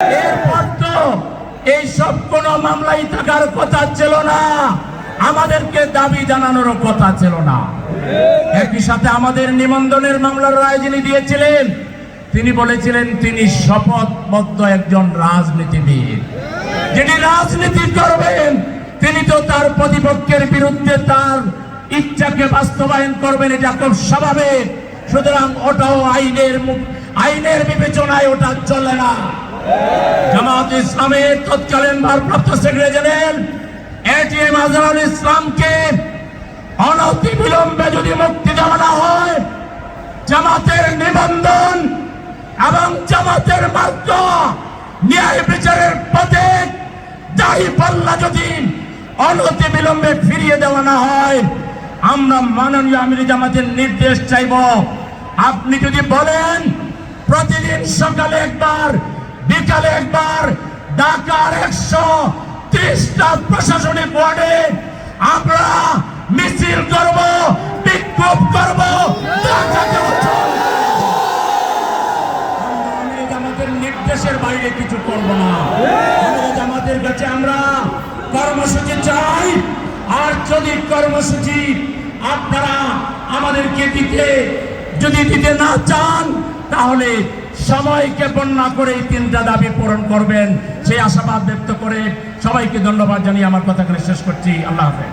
এরপর তো এইসব কোন মামলাই থাকার কথা ছিল না, আমাদেরকে দাবি জানানোর কথা ছিল না। একই সাথে আমাদের নিবন্ধনের মামলার রায় যিনি দিয়েছিলেন তিনি বলেছিলেন তিনি শপথবদ্ধ একজন রাজনীতিবিদ, যিনি রাজনীতি করবেন তিনি তো তার প্রতিপক্ষের বিরুদ্ধে তার ইচ্ছাকে বাস্তবায়ন করবেন, এটা খুব স্বাভাবিক। সুতরাং ওটাও আইনের বিবেচনায় ওটা চলে না। জামাত ইসলামের তৎকালীন ভারপ্রাপ্ত সেক্রেটারি জেনারেল এটিএম আজহারুল ইসলামকে অনতিবিলম্বে যদি মুক্তি দেওয়া না হয়, জামাতের নিবন্ধন এবং জামাতের মার্গ ন্যায় বিচারের পথে দায়ী পাল্লা যদি অনতিবিলম্বে ফিরিয়ে দেওয়া না হয়, আমরা মাননীয় আমির জামাতের নির্দেশ চাইব। আপনি যদি বলেন প্রতিদিন সকালে একবার বিকালে একবার ঢাকার 130টা প্রশাসনিক ওয়ার্ডে আমরা মিছিল করব, বিক্ষোভ করব, আমাদের নির্দেশের বাইরে কিছু করব না। আমাদের কাছে আমরা কর্মসূচি চাই, আর যদি কর্মসূচি আপনারা আমাদেরকে দিতে না চান তাহলে সময়কে বন্যা করে এই 3টা দাবি পূরণ করবেন, সেই আশাবাদ ব্যক্ত করে সবাইকে ধন্যবাদ জানিয়ে আমার কথাগুলো শেষ করছি। আল্লাহ হাফেজ।